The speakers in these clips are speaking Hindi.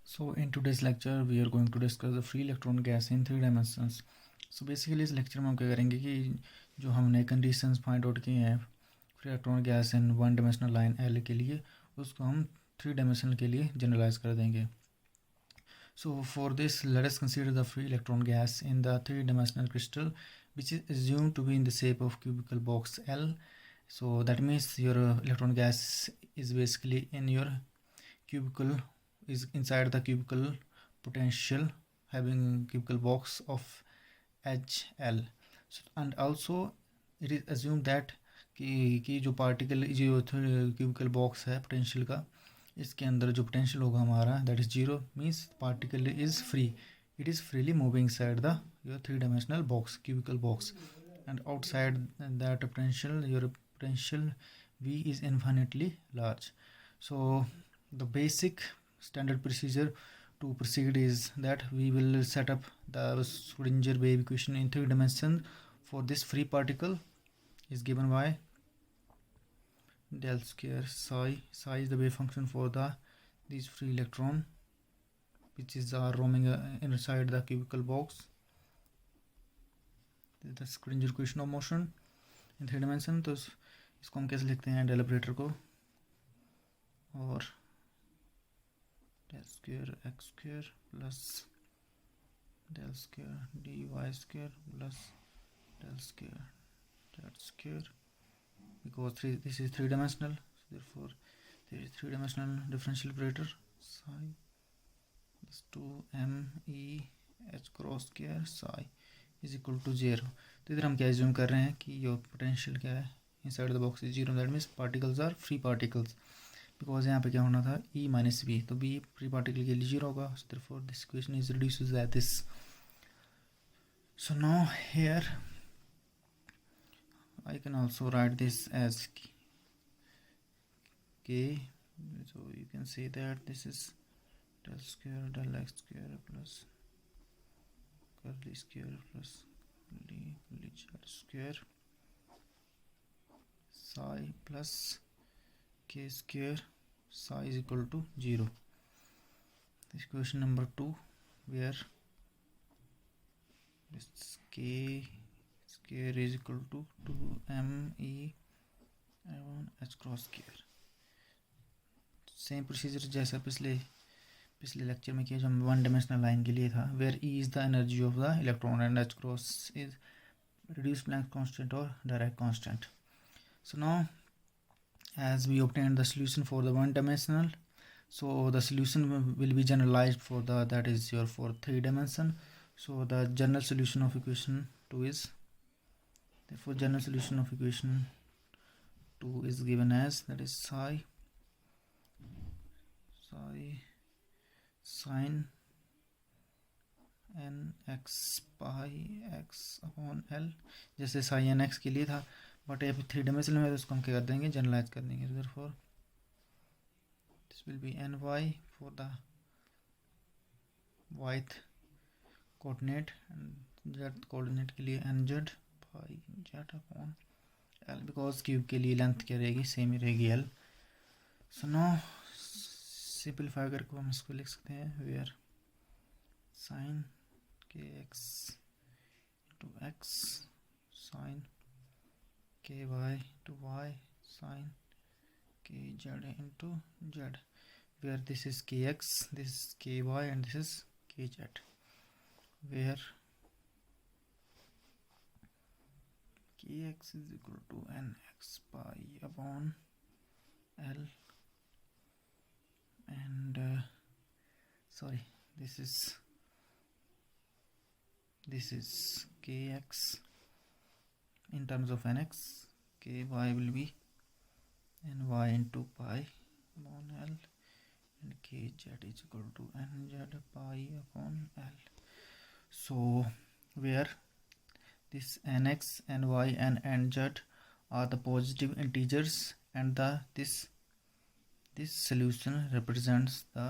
So in today's lecture we are going to discuss the free electron gas in 3 dimensions. So basically इस लेक्चर में हम क्या करेंगे कि जो हमने कंडीशंस फाइंड आउट किए हैं free electron gas in 1 dimensional line L के लिए उसको हम 3 डायमेंशनल के लिए जनरलाइज कर देंगे. So for this let us consider the free electron gas in the 3 dimensional crystal which is assumed to be in the shape of cubical box L. So that means your electron gas is basically in your cubicle, is inside the cubicle potential having cubicle box of HL. So, and also it is assumed that कि जो पार्टिकल जो क्यूबिकल बॉक्स है पोटेंशियल का इसके अंदर जो पोटेंशियल होगा हमारा that is zero means particle is free, it is freely moving side the your 3 dimensional box cubical box and outside that potential your potential V is infinitely large. So the basic standard procedure to proceed is that we will set up the Schrödinger wave equation in 3 dimensions for this free particle is given by del square psi. Psi is the wave function for these free electron which is roaming inside the cubical box. The Schrödinger equation of motion in 3 dimension. तो इसको हम कैसे लिखते हैं डेल ऑपरेटर को और del square x square plus del square dy square plus del square z square because this is 3 dimensional, so therefore there is 3 dimensional differential operator psi is 2m e h cross square psi is equal to 0. तो इधर हम क्या एज्यूम कर रहे हैं कि योर पोटेंशियल क्या है inside the box is zero, that means particles are free particles because यहाँ पे क्या होना था ई माइनस बी, तो बी फ्री पार्टिकल के लिए जीरो होगा. Therefore this equation is reduces at this. So now here I can also write this as k, so you can say that this is del square del x square plus curly square plus curly z square psi plus k square psi is equal to 0. This question number 2 where this k square is equal to 2m e h cross square. Same procedure जैसा पिछले लेक्चर में किया जो हम 1 डायमेंशनल लाइन के लिए था where E is the energy of the electron and H cross is reduced Planck constant or Dirac constant. So now as we obtained the solution for the 1 dimensional, so the solution will be generalized for the that is your for 3 dimension. So the general solution of equation 2 is, therefore general solution of equation 2 is given as that is psi sin n x pi x upon l, जैसे साई एन एक्स के लिए था बट ये 3 डायमेंशनल में तो उसको हम क्या कर देंगे जनरलाइज कर देंगे. Therefore this will be N Y for the yth coordinate and Z coordinate के लिए N Z pi Z upon L because cube के लिए लेंथ क्या रहेगी सेम ही रहेगी एल. सो नो सिंपलीफाई करके हम इसको लिख सकते हैं where sine K X into X sine K Y to Y sine K Z into Z where this is K X this is K Y and this is K Z where K X is equal to N X pi upon L and sorry this is kx in terms of nx, ky will be ny into pi upon l and kz is equal to nz pi upon l. So where this nx ny and nz are the positive integers and this solution represents a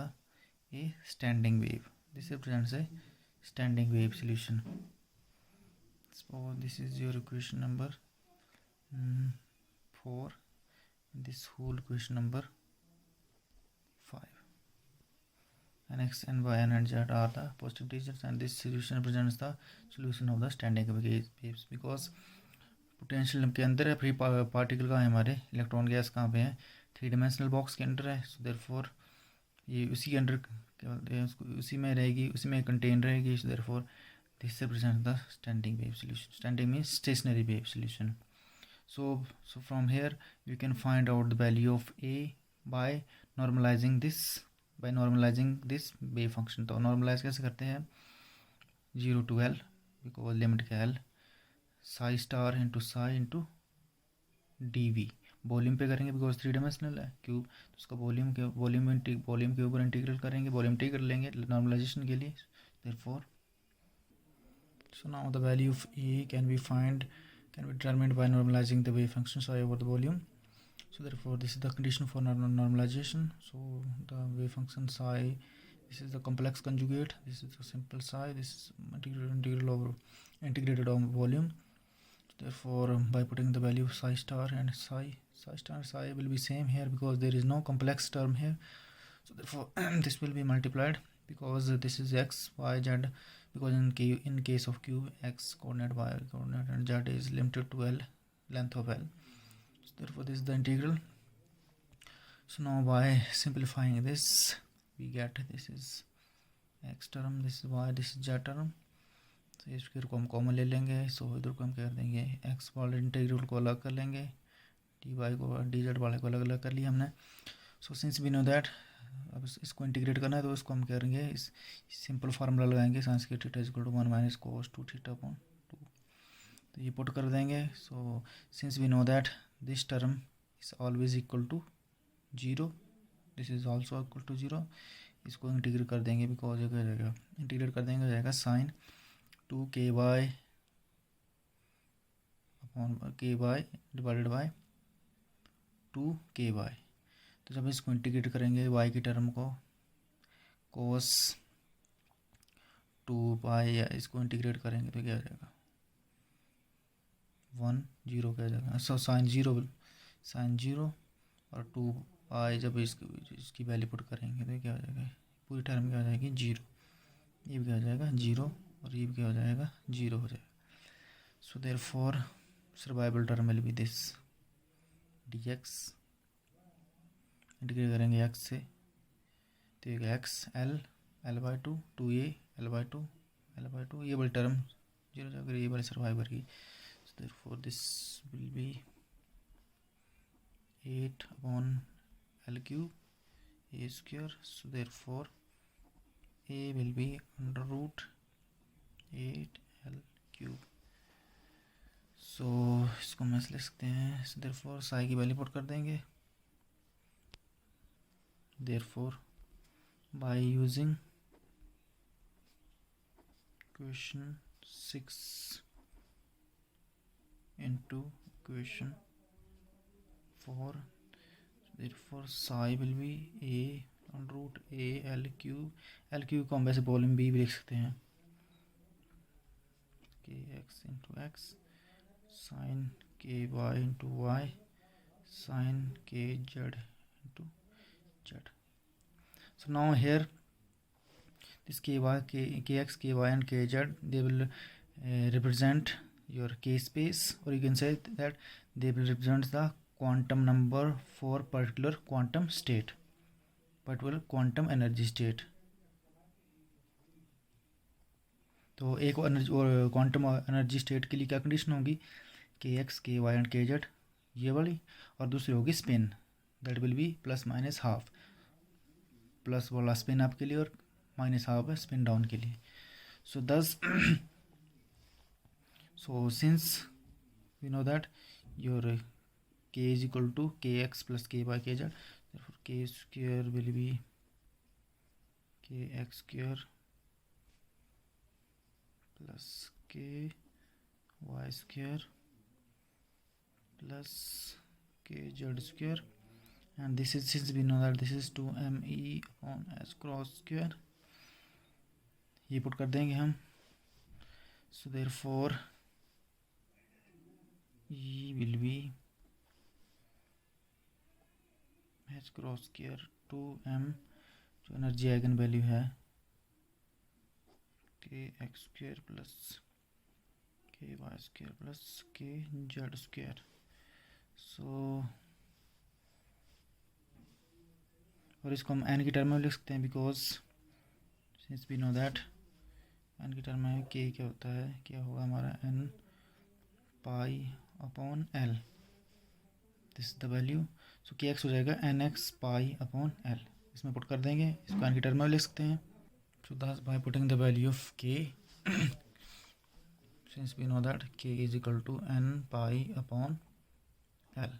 standing wave. This represents a standing wave solution. So this is your equation number 4. This whole equation number 5. and x and y and z are the positive digits, and this solution represents the solution of the standing waves, because potential के अंदर है, फ्री पार्टिकल कहाँ है हमारे, इलेक्ट्रॉन गैस कहाँ पे है, 3 डायमेंशनल बॉक्स के अंदर है। सो देयरफॉर ये उसी के अंदर क्या बोलते हैं उसको, उसी में रहेगी, उसी में कंटेन रहेगी। सो therefore this represent the standing wave solution. Standing means stationary wave solution. So from here you can find out the value of a by normalizing this wave function। तो normalize कैसे करते हैं, 0 to L, because लिमिट क्या L, psi star into psi into dv। Volume पे करेंगे बिकॉज 3 डायमेंशनल है क्यूब, तो उसका वॉल्यूम के ऊपर इंटीग्रल करेंगे, वॉल्यूम टी कर लेंगे नॉर्मलाइजेशन के लिए। Therefore so now the value of a can be determined by normalizing the wave function psi over the volume। So therefore this is the condition for normalization। So the wave function psi, this is the complex conjugate, this is the simple psi, this is integrated over volume। Therefore by putting the value of psi star and psi will be same here because there is no complex term here। So therefore this will be multiplied because this is x, y, z, because in case of cube x coordinate, y coordinate, and z is limited to L, length of L। So therefore this is the integral। So now by simplifying this we get this is x term, this is y, this is z term। तो इस फिर को हम कॉमन ले लेंगे। सो इधर को हम कर देंगे x वाले इंटीग्रल को अलग कर लेंगे, dy को dz वाले को अलग अलग कर लिया हमने। So since we know that अब इसको इंटीग्रेट करना है तो इसको हम करेंगे, इस सिंपल फार्मूला लगाएंगे साइंस के theta equal to 1 minus cos 2 theta upon 2। तो ये पुट कर देंगे। So since we know that this term is always equal to 0, this is also equal to 0, इसको इंटीग्रेट कर देंगे बिकॉज ये क्या हो जाएगा, इंटीग्रेट कर देंगे हो जाएगा sine 2ky upon ky divided by 2ky। तो जब इसको इंटीग्रेट करेंगे y की टर्म को कोस 2 या इसको इंटीग्रेट करेंगे तो क्या आ जाएगा 1 0 क्या आ जाएगा। सो साइन जीरो और 2 जब इसकी वैल्यू पुट करेंगे तो क्या हो जाएगा, पूरी टर्म क्या हो जाएगी 0, ये भी क्या हो जाएगा 0 और ये भी क्या हो जाएगा 0 हो जाएगा। So therefore survival term will be this dx, integrate करेंगे x से तो ये x L/2 2a L/2 ये वाली टर्म 0 जाकर ये वाली सर्वाइवर की। So therefore this will be 8 upon L³ a square. So therefore a will be under root 8L³। So इसको हम ऐसे लिख सकते हैं। सो देयरफॉर साई की वैल्यू पुट कर देंगे। Therefore by using equation 6 into equation 4, therefore psi will be a on root a L³ को हम वैसे वॉल्यूम b भी लिख सकते हैं, kx into x sin ky into y sin kz into z। So now here this ky, kx, ky and kz, they will represent your k space, or you can say that they will represent the quantum number for particular quantum state, particular quantum energy state। तो एक क्वांटम एनर्जी स्टेट के लिए क्या कंडीशन होगी, के एक्स के वाई एंड के जेड ये वाली, और दूसरी होगी spin, that will be plus minus half, plus वाला स्पिन अप के लिए और माइनस हाफ है स्पिन डाउन के लिए। So this so since we know that your K is equal to K X plus K Y K Z, K square will be K X square plus K Y square plus K Z square, and this is, since we know that this is 2me upon s cross square, ये पुट कर देंगे हम। so therefore e will be s cross square 2m जो एनर्जी आइगन वैल्यू है के x square plus K Y square plus K Z square. सो और इसको हम एन की टर्म में लिख सकते हैं, because since we know that N की टर्म में के क्या होता है, क्या होगा हमारा N pi upon L, this is the value. So K X हो जाएगा N X pi upon L, इसमें पुट कर देंगे, इसको एन की टर्म में लिख सकते हैं। So that's by putting the value of K, since we know that K is equal to N pi upon L.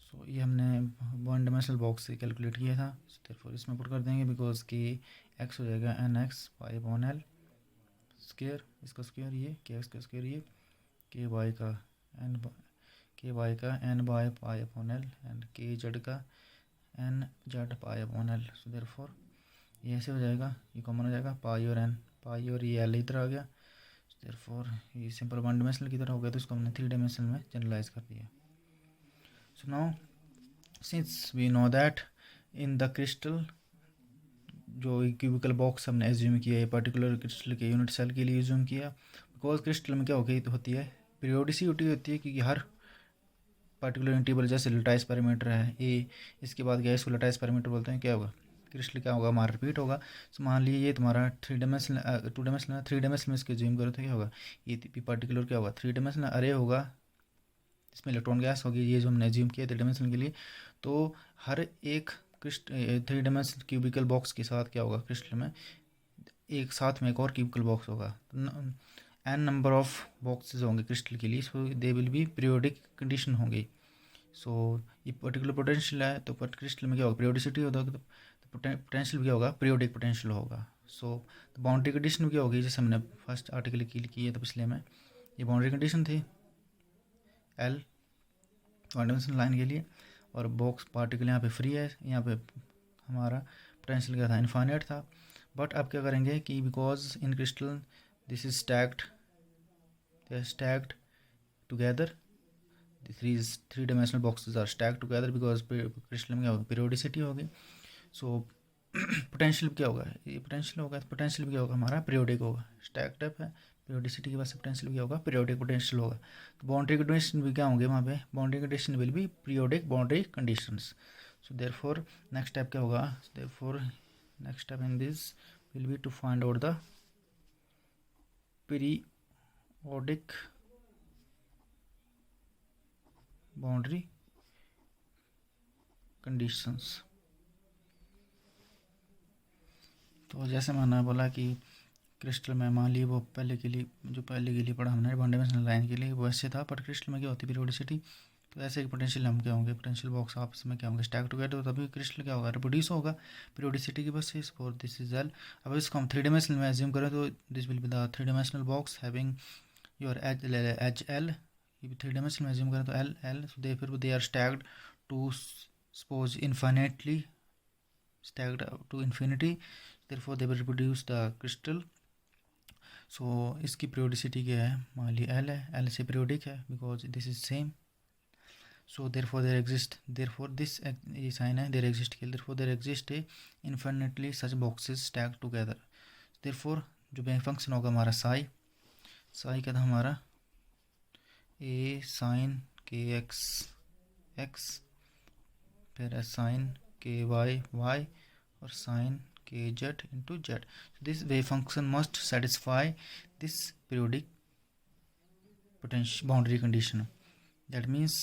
So ये हमने वन डायमेंशनल बॉक्स से कैलकुलेट किया था, फिर इसमें पुट कर देंगे, बिकॉज के एक्स हो जाएगा N X pi upon L square, इसका स्क्वायर ये के एक्स का स्क्वायर ये के वाई का N by pi upon L and K Z का N Z pi upon L. So therefore ये ऐसे हो जाएगा, ये कॉमन हो जाएगा, पाई और एन, पाई और ये एल इधर आ गया। सो देयरफॉर ये सिंपल वन डायमेंशनल की तरह हो गया, तो इसको हमने थ्री डायमेंशनल में जनरलाइज कर दिया। So now since we know that in the crystal, जो क्यूबिकल बॉक्स हमने एज्यूम किया है पर्टिकुलर क्रिस्टल के यूनिट सेल के लिए एज्यूम किया, बिकॉज क्रिस्टल में क्या होती है पीरियोडिसिटी होती है, क्योंकि हर पर्टिकुलर इंटीवल जैसे लेटाइस पैरामीटर है ए, इसके बाद गया इसको लेटाइस पैरामीटर बोलते हैं, क्या होगा क्रिस्टल क्या होगा हमारा रिपीट होगा। तो मान लीजिए ये तुम्हारा three dimensional two dimensional three dimensional में इसके एज्यूम करो तो क्या होगा, ये पर्टिकुलर क्या होगा थ्री डायमेंशनल अरे होगा, इसमें इलेक्ट्रॉन गैस होगी, ये जो हमने एज्यूम किया थ्री डायमेंशनल के लिए। तो हर एक थ्री डायमेंशनल क्यूबिकल बॉक्स के साथ क्या होगा क्रिस्टल में एक साथ में एक और क्यूबिकल बॉक्स होगा, एन नंबर ऑफ बॉक्सेस होंगे क्रिस्टल के लिए, so they will be periodic condition होंगी। सो ये पर्टिकुलर पोटेंशियल है, तो क्रिस्टल में क्या होगा पीरियोडिसिटी होगा, तो पोटेंशियल भी क्या होगा पीरियोडिक पोटेंशियल होगा। सो बाउंड्री कंडीशन भी क्या होगी, जैसे हमने फर्स्ट आर्टिकल की है तो पिछले में ये बाउंड्री कंडीशन थी एल वन डायमेंशनल लाइन के लिए, और बॉक्स पार्टिकल यहाँ पे फ्री है, यहाँ पे हमारा पोटेंशियल क्या था इनफाइनाइट था। बट अब क्या करेंगे कि because in crystal this is stacked together, three dimensional boxes are stacked together because crystal में क्या होगा पीरियोडिसिटी होगी। सो पोटेंशियल क्या होगा, ये पोटेंशियल होगा, तो पोटेंशियल भी क्या होगा हमारा पीरियोडिक होगा, स्टैक्ड अप है पीरियोडिसिटी की वजह से पोटेंशियल भी क्या होगा पीरियोडिक पोटेंशियल होगा। तो बाउंड्री कंडीशन भी क्या होंगे वहाँ पे, boundary condition will be periodic boundary conditions. So therefore next step क्या होगा, therefore next step in this will be to find out the periodic boundary conditions. तो जैसे मैंने बोला कि क्रिस्टल में मान ली वो पहले के लिए पढ़ा हमने वन डायमेंशनल लाइन के लिए वो ऐसे था, पर क्रिस्टल में क्या होती है पीरियोडिसिटी, तो ऐसे एक पोटेंशियल हम क्या होंगे पोटेंशियल बॉक्स आपस में क्या होंगे स्टैक टुगेदर, तो तभी क्रिस्टल क्या होगा रिप्रोड्यूस होगा पीरियोडिसिटी की वजह से। फॉर दिस इज एल, अब इसको हम थ्री डायमेंशनल में एज्यूम करें तो this will be the three dimensional box having your H L, three dimensional में एज्यूम करें तो एल एल, फिर they are stacked to suppose infinitely stacked to infinity, therefore they will reproduce the crystal। So इसकी पीरियोडिसिटी क्या है, मान ली एल है, एल से पीरियोडिक है because this is same. So therefore there exist, therefore this ये साइन है there exist K, therefore there exist A infinitely such boxes stacked together. Therefore जो बेन फंक्शन होगा हमारा साई क्या था हमारा ए साइन के एक्स एक्स, फिर साइन के वाई वाई, और sign k z into z. So this wave function must satisfy this periodic potential boundary condition. That means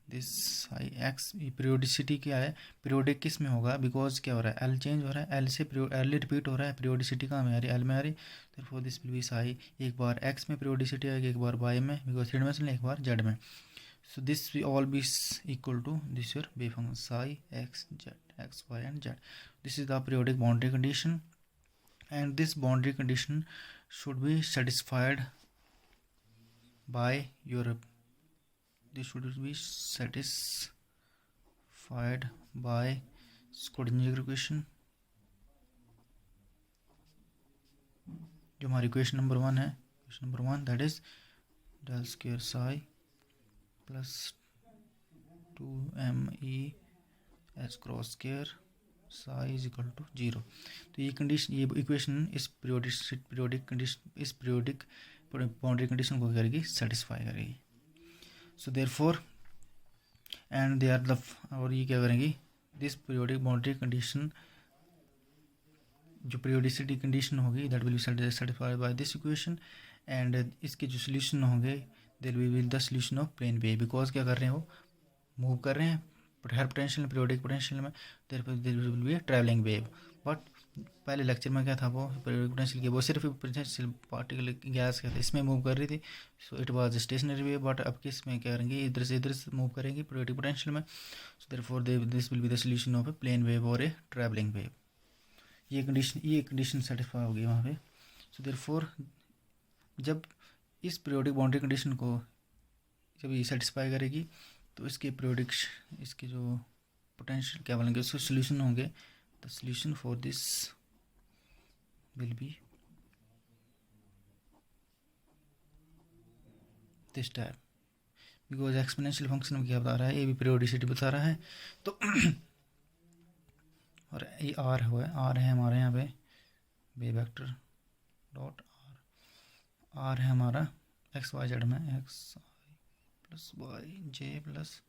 this I x periodicity क्या है, periodic किस में होगा, बिकॉज क्या हो रहा है एल चेंज हो रहा है, एल से एल रिपीट हो रहा है, periodicity कहाँ में आ रही है एल में आ रही, therefore this will be psi, एक बार x में periodicity आएगी एक बार y में, बिकॉज थ्री डायमेंशनल एक बार z में। So this will all be equal to this your wave function psi x z x y and z. This is the periodic boundary condition, and this boundary condition should be satisfied by your Schrödinger equation, जो हमारी इक्वेशन नंबर वन है, equation number one that is del square psi plus 2 m e s cross square psi is equal to 0। तो ये कंडीशन, ये इक्वेशन इस पीरियोडिक कंडीशन, इस पीरियोडिक बाउंड्री कंडीशन को करेगी, सेटिस्फाई करेगी। So therefore and they are the, और ये क्या करेंगी, दिस पीरियोडिक बाउंड्री कंडीशन, जो पीरियोडिसिटी कंडीशन होगी that will be satisfied by this equation, and इसके जो सोल्यूशन होंगे they will be the solution of plane wave, because क्या कर रहे हैं, वो मूव कर रहे हैं हर पोटेंशियल पीरियोडिक पोटेंशियल में, there will be a travelling wave. But पहले लेक्चर में क्या था, वो पीरियोडिक पोटेंशियल की वो सिर्फ पोटेंशियल पार्टिकल गैस क्या था, इसमें मूव कर रही थी, so it was stationary wave. But अब किस में क्या करेंगे, इधर से मूव करेंगे पीरियोडिक पोटेंशियल में, so therefore this will be the solution of a plane wave और ए ट्रैवलिंग वेव। ये कंडीशन सेटिस्फाई होगी वहाँ पे। सो देयरफॉर जब इस पीरियोडिक बाउंड्री कंडीशन को जब ये सेटिस्फाई करेगी, तो इसके पीरियोडिक, इसके जो पोटेंशियल क्या बोलेंगे, उसके सोल्यूशन होंगे, the solution for this will B this type, because exponential function क्या बता रहा है, ये भी पीरियोडिसिटी बता रहा है। तो और ये आर है हमारे यहाँ पे वेव वेक्टर डॉट आर है हमारा एक्स वाई जेड में, एक्स प्लस वाई जे प्लस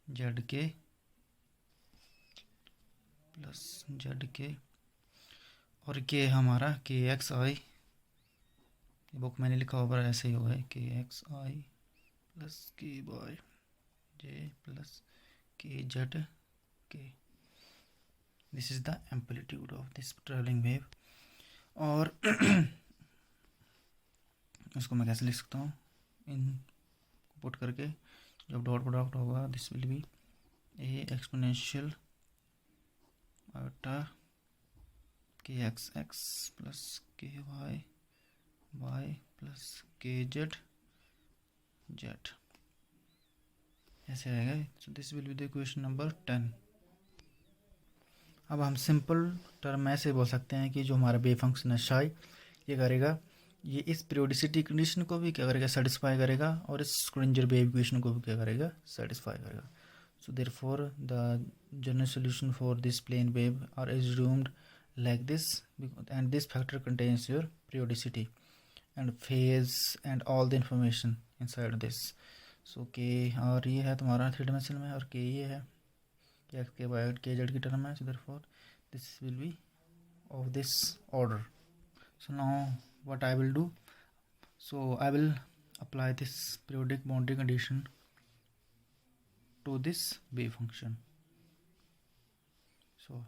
जेड के प्लस जेड के, और के हमारा के एक्स आई, बुक मैंने लिखा हुआ ऐसे ही हुआ है, के एक्स आई प्लस के वाई जे प्लस के जेड के, this is the amplitude of this travelling wave. और उसको मैं कैसे लिख सकता हूँ, इन पुट करके, जब डॉट प्रोडक्ट होगा this will be A exponential iota K x x plus K Y Y plus K Z Z, ऐसे आएगा। So this will be the equation number 10। अब हम सिंपल टर्म में ऐसे बोल सकते हैं कि जो हमारा वेव फंक्शन है शाई, ये करेगा, ये इस पीरियोडिसिटी कंडीशन को भी क्या करेगा, सेटिस्फाई करेगा, और इस स्क्रिंजर वेव इक्वेशन को भी क्या करेगा, सेटिस्फाई करेगा। So therefore the general solution for this plane wave are assumed like this, and this factor contains your periodicity and phase and all the information inside this. So k, और ये है तुम्हारा 3 dimensional में, और k ये है के वाई के जेड की टर्म है, so therefore this will be of this order. So now what I will do, so I will apply this periodic boundary condition to this wave function. So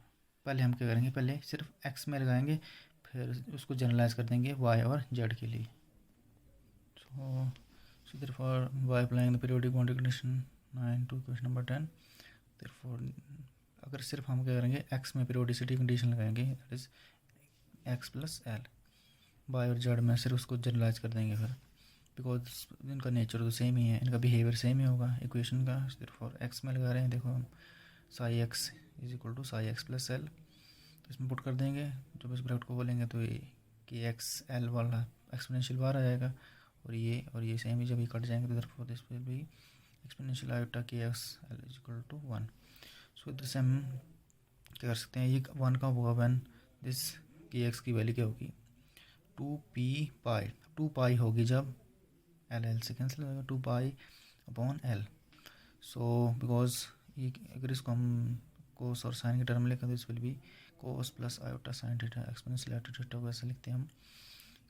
पहले हम क्या करेंगे, पहले सिर्फ x में लगाएंगे, फिर उसको जनरलाइज कर देंगे y और z के लिए। So therefore by applying the periodic boundary condition 9 to question number 10, therefore अगर सिर्फ हम क्या करेंगे, x में periodicity condition लगाएंगे, that is x plus l, y और z में सिर्फ उसको जनरलाइज कर देंगे फिर, बिकॉज इनका नेचर तो सेम ही है, इनका बिहेवियर सेम ही होगा इक्वेशन का। therefore x में लगा रहे हैं, देखो हम psi x is equal to psi X plus L, तो इसमें पुट कर देंगे, जब इस ब्रैकेट को बोलेंगे तो ये कि एक्स एल वाला एक्सपोनेंशियल बार आ जाएगा, और ये सेम ही जब ये कट जाएंगे तो therefore this will be exponential iota K X L is equal to 1। So इधर से हम क्या कर सकते हैं, ये 1 का होगा व्हेन दिस के एक्स की वैल्यू क्या होगी, 2 पाई होगी जब एल से कैंसिल हो जाएगा, 2 पाई अपॉन एल। सो बिकॉज ये अगर इसको हम कोस और साइन के टर्म में लिखें तो this will B cos plus iota sine theta exponential iota theta, वैसे लिखते हैं हम।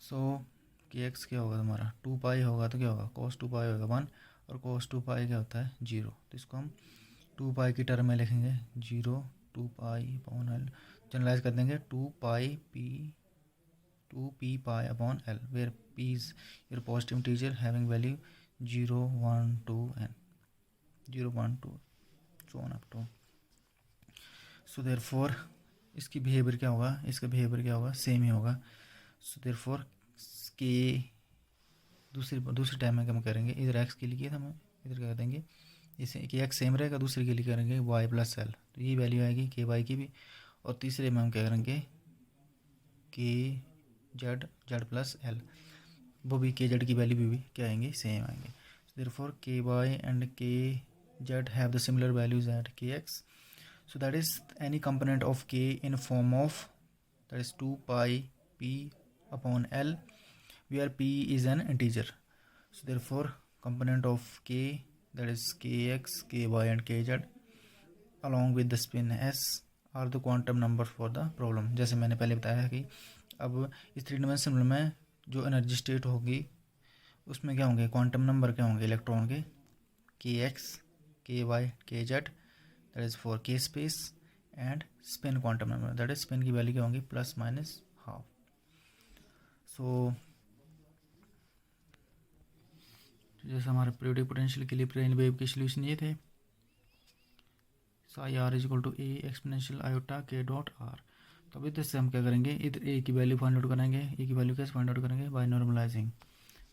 सो कि एक्स क्या होगा तुम्हारा, 2 पाई होगा तो क्या होगा, कोस 2 पाई होगा 1, और कोस 2 पाई क्या होता है 0, तो इसको हम 2 पाई की टर्म में लिखेंगे 0, 2 पाई अपॉन एल, जनरलाइज कर देंगे 2 P pi upon L, where P is your positive integer having value 0, 1, 2 and 0, 1, 2 so on up to. So therefore इसकी बिहेवियर क्या होगा, इसका बिहेवियर क्या होगा, सेम ही होगा। सो देयरफॉर के दूसरे टाइम में हम करेंगे, इधर एक्स के लिए हम इधर क्या देंगे, इसे कि एक्स सेम रहेगा, दूसरे के लिए करेंगे वाई प्लस एल, तो ये वैल्यू आएगी के वाई की भी, और तीसरे में हम क्या करेंगे के जेड प्लस एल, वो भी के जेड की वैल्यू भी क्या आएंगे, सेम आएंगे। Therefore K Y and K Z have the similar values at K X, So that is any component of k in form of, that is 2 pi p upon L, where p is an integer. So therefore component of k, that is kx, ky and kz along with the spin s are the quantum number for the problem. जैसे मैंने पहले बताया कि अब इस 3 डायमेंशनल में जो एनर्जी स्टेट होगी उसमें क्या होंगे, क्वांटम नंबर क्या होंगे इलेक्ट्रॉन के, के एक्स, के Y, K Z, that is for के space, and spin quantum number, that is spin की वैल्यू क्या होंगी, प्लस माइनस हाफ. सो जैसे हमारे पीरियोडिक पोटेंशियल के लिए प्लेन वेव के सॉल्यूशन ये थे, psi R is equal to A exponential iota K dot R. तो अभी इससे हम क्या करेंगे, इधर ए की वैल्यू फाइंड आउट करेंगे. ए की वैल्यू कैसे फाइंड आउट करेंगे, बाय नॉर्मलाइजिंग.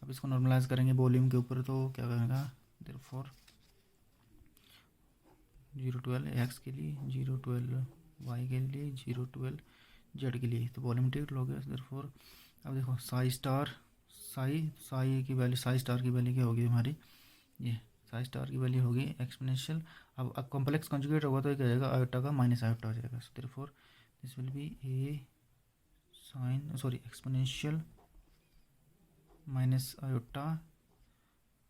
अब इसको नॉर्मलाइज करेंगे वॉल्यूम के ऊपर, तो क्या करेगा, देयरफॉर 012 एक्स के लिए, 012 वाई के लिए, 012 जेड के लिए, तो वॉल्यूम इंटीग्रल हो गया. देयरफॉर अब देखो साई स्टार, साई की वैल्यू, साई स्टार की वैल्यू क्या होगी हमारी, ये साई स्टार की वैल्यू होगी एक्सपोनेंशियल. अब कॉम्प्लेक्स कंजुगेट होगा तो क्या जाएगा, आयोटा का माइनस आयोटा हो जाएगा. So therefore this will be a sine, sorry exponential minus iota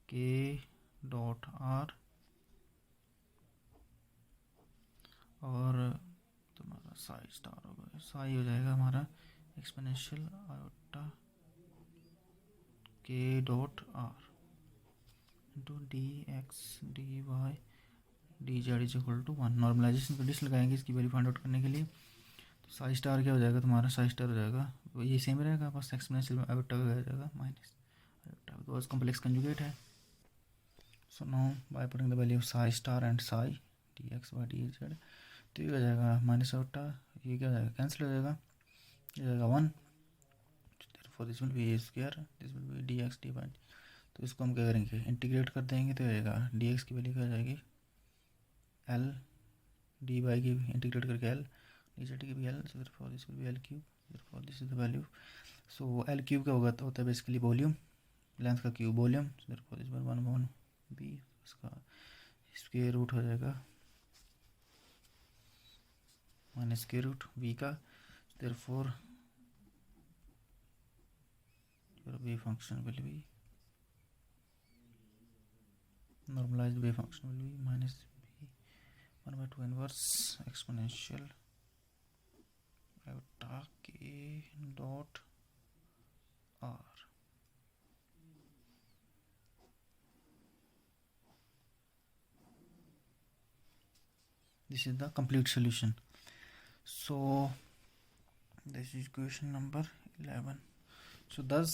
K dot R, और तुम्हारा साई स्टार होगा, साई हो जाएगा हमारा exponential iota K dot R into D X D Y D Z is equal to 1. Normalization condition लगाएंगे इसकी वैल्यू फाइंड आउट करने के लिए. तो साई स्टार क्या हो जाएगा तुम्हारा, साई स्टार हो जाएगा ये सेम रहेगा, बस एक्सपोनेंशियल में आयोटा का जाएगा minus iota, because complex conjugate है. So now by putting the value of psi star and psi D X Y D Z, तो ये हो जाएगा माइनस आयोटा, ये क्या हो जाएगा, कैंसिल हो जाएगा, ये हो जाएगा 1. For this will be A square, this will be D X D Y. तो इसको हम क्या करेंगे, इंटीग्रेट कर देंगे, तो रहेगा डी एक्स की वैल्यू क्या हो जाएगी, एल, डी वाई की इंटीग्रेट करके एल, डी जेड की भी L. So therefore this will be L cube, therefore this is the value. So L cube क्या होगा, तो होता है बेसिकली वॉल्यूम, लेंथ का cube volume. So therefore this 1 B, इसका स्क्वायर रूट हो जाएगा माइनस स्क्वायर रूट वी का. Therefore your wave function will be, normalized wave function will be minus b 1/2 inverse exponential iota k dot r. This is the complete solution. So this is question number 11. So thus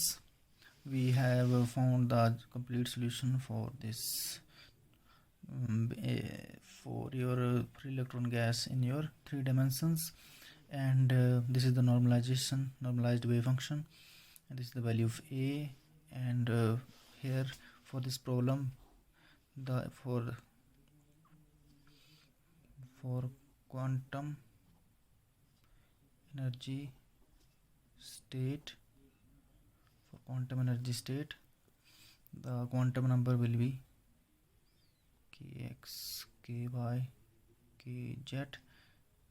we have found the complete solution for this for your free electron gas in your 3 dimensions, and this is the normalized wave function, and this is the value of a. And here for this problem, the for quantum energy state, the quantum number will be kx, ky, kz,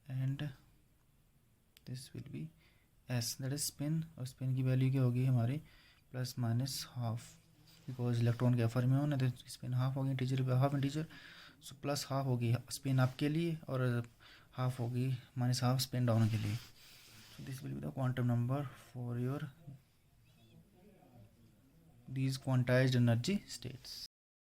and this will be s, that is spin. और spin की वैल्यू क्या होगी हमारी, plus minus half, because electron के फर्मियन है तो स्पिन हाफ होगी, इंटीजर पे half integer. So plus half होगी स्पिन अप के लिए, और हाफ होगी माइनस हाफ स्पिन डाउन के लिए. So this will be the quantum number for your these quantized energy states.